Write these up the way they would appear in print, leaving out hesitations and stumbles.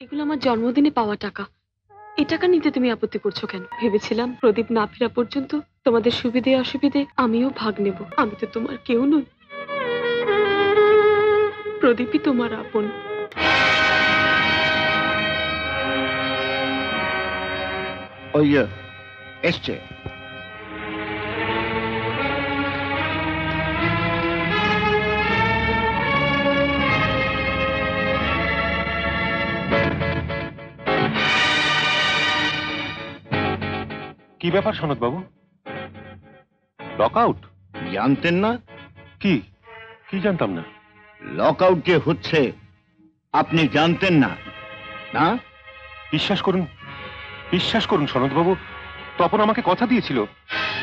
এগুলো আমার জন্মদিনে পাওয়া টাকা। এই টাকা নিতে তুমি আপত্তি করছো কেন? ভেবেছিলাম প্রদীপ না ফেরা পর্যন্ত তোমাদের সুবিধে অসুবিধে আমিও ভাগ নেব। আমি তো তোমার কেউ নই, প্রদীপই তোমার আপন। ওই এসছে। কি ব্যাপার সনদ বাবু? Lock out? জানতেন না? কি কি জানতাম না। লক আউট যে হচ্ছে আপনি জানতেন না? না, বিশ্বাস করুন সনদ বাবু, তপন আমাকে কথা দিয়েছিল।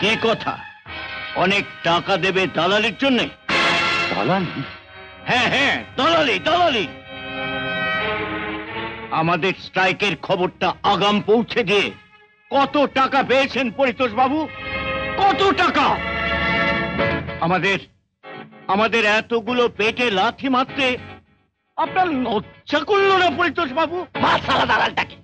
কি কথা? অনেক টাকা দেবে দালালির জন্য? দালালি? হ্যাঁ হ্যাঁ, দালালি দালালি। আমাদের স্ট্রাইকের খবরটা আগাম পৌঁছে দিয়ে কত টাকা পেয়েছেন পরিতোষ বাবু? কত টাকা? আমাদের এতগুলো পেটে লাথি মারতে আপনার লজ্জা করলো না পরিতোষ বাবু? মাসালা দালালটাকে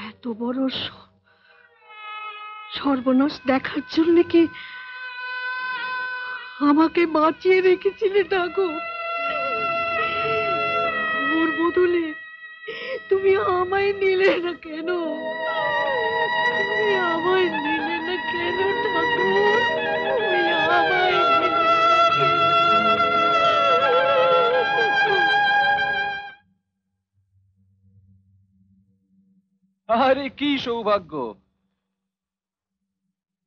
এত বড় সর্বনাশ দেখার জন্য কি আমাকে বাঁচিয়ে রেখেছিলে ডাকো? ওর বদলে তুমি আমায় নিলে না কেন? তুমি আমায় নিলে না কেন ঠাকুর? তুমি আমায় আরে কি সৌভাগ্য!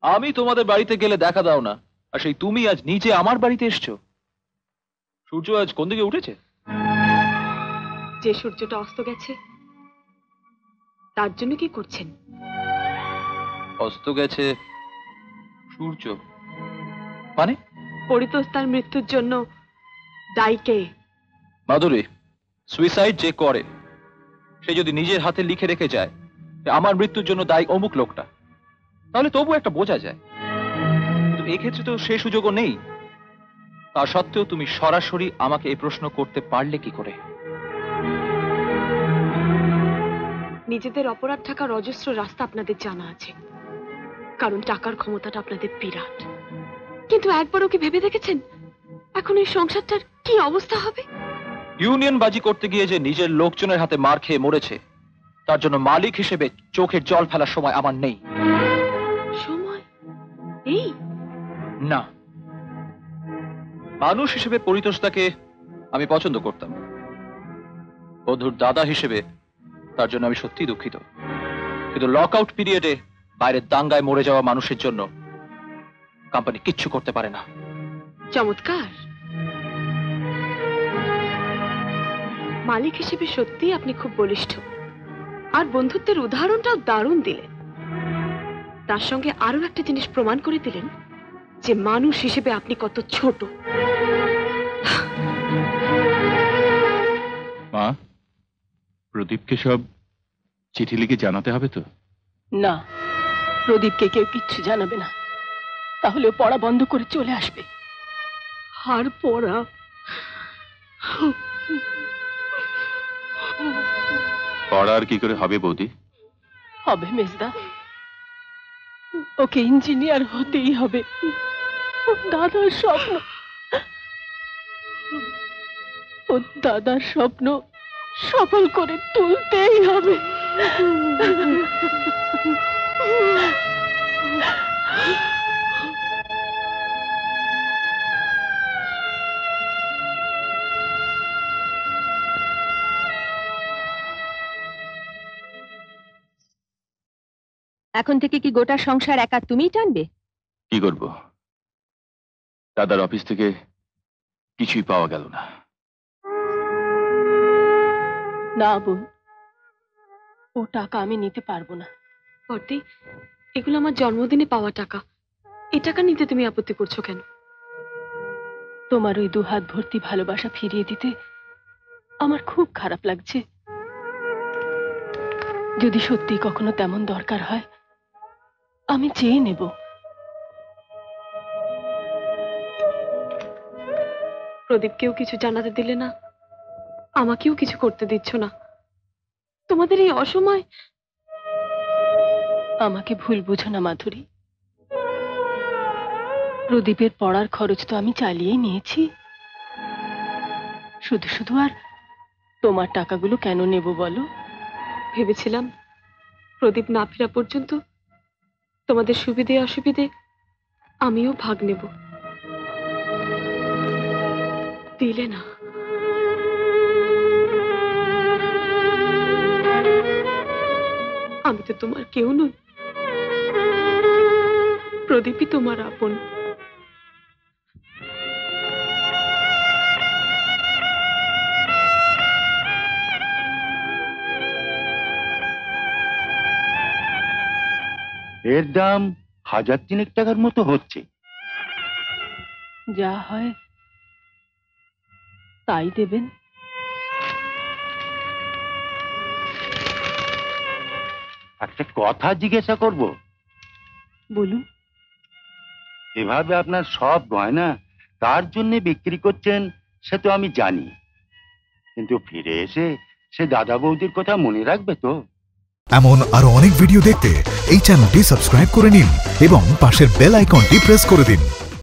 আমি তোমাদের বাড়িতে গেলে দেখা দাও না, আর সেই তুমি আজ নিচে আমার বাড়িতে এসছো। সূর্য আজ কোন দিকে উঠেছে? যে সূর্যটা অস্ত গেছে তার জন্য কি করছেন? অস্ত গেছে সূর্য মানে? পরিতোষ তার মৃত্যুর জন্য দায়ী কে? মাধুরী, সুইসাইড যে করে সে যদি নিজের হাতে লিখে রেখে যায় যে আমার মৃত্যুর জন্য দায়ী অমুক লোকটা, তাহলে তবু একটা বোঝা যায়। কিন্তু এক্ষেত্রে তো সে সুযোগও নেই। তা সত্ত্বেও তুমি সরাসরি আমাকে এই প্রশ্ন করতে পারলে কি করে? নিজেদের অপরাধ ঢাকার অজস্র রাস্তা আপনাদের জানা আছে, কারণ টাকার ক্ষমতাটা আপনাদের বিরাট। কিন্তু একবারও কি ভেবে দেখেছেন এখন এই সংসারটার কি অবস্থা হবে? ইউনিয়ন বাজি করতে গিয়ে যে নিজের লোকজনের হাতে মার খেয়ে মরেছে, তার জন্য মালিক হিসেবে চোখের জল ফেলার সময় আমার নেই। সময় এই না, মানুষ হিসেবে পরিতোষতাকে আমি পছন্দ করতাম। বন্ধুর দাদা হিসেবে তার জন্য আমি সত্যি দুঃখিত। কিন্তু লক আউট পিরিয়ডে বাইরের দাঙ্গায় মরে যাওয়া মানুষের জন্য কোম্পানি কিচ্ছু করতে পারে না। চমৎকার। মালিক হিসেবে সত্যি আপনি খুব বলিষ্ঠ, আর বন্ধুত্বের উদাহরণটাও দারুণ দিলেন। তার সঙ্গে আরো একটা জিনিস প্রমাণ করে দিলেন যে মানুষ হিসেবে আপনি কত ছোট। মা, প্রদীপকে সব চিঠি লিখে জানাতে হবে তো? না, প্রদীপকে কেউ কিচ্ছু জানাবে না, তাহলে ও পড়া বন্ধ করে চলে আসবে। আর পড়া? পড়ার কি করে হবে বৌদি? হবে মেজদা, ওকে ইঞ্জিনিয়ার হতেই হবে। ওর দাদার স্বপ্ন, ওর দাদার স্বপ্ন সফল করে তুলতেই হবে। এখন থেকে কি গোটা সংসার একা তুমিই টানবে? কি করব, দাদার অফিস থেকে কিছুই পাওয়া গেল না। না বোন, ও টাকা আমি নিতে পারবো না। বর্দি, এগুলো আমার জন্মদিনে পাওয়া টাকা। এই টাকা নিতে তুমি আপত্তি করছো কেন? তোমার ওই 2 হাত ভর্তি ভালোবাসা ফিরিয়ে দিতে আমার খুব খারাপ লাগছে। যদি সত্যি কখনো তেমন দরকার হয় আমি চেয়ে নেব। প্রদীপকেও কিছু জানাতে দিলে না, আমাকেও কিছু করতে দিচ্ছ না। তোমাদের এই অসময়। আমাকে ভুল বুঝো না মাধুরী, প্রদীপের পড়ার খরচ তো আমি চালিয়েই নিয়েছি। শুধু শুধু আর তোমার টাকাগুলো কেন নেব বলো? ভেবেছিলাম প্রদীপ না ফেরা পর্যন্ত তোমাদের সুবিধে অসুবিধে আমিও ভাগ নেব। দিলে না। আমি তো তোমার কেউ নই, প্রদীপই তোমার আপন। এর দাম 1000 টাকার মতো হচ্ছে। যা হয় তাই দেবেন। একটা কথা জিজ্ঞাসা করব? বলুন। এভাবে আপনার সব গয়না কার জন্য বিক্রি করছেন সে তো আমি জানি, কিন্তু ফিরে এসে সে দাদা বৌদির কথা মনে রাখবে তো? এমন আরো অনেক ভিডিও দেখতে এই চ্যানেলটি সাবস্ক্রাইব করে নিন এবং পাশের বেল আইকনটি প্রেস করে দিন।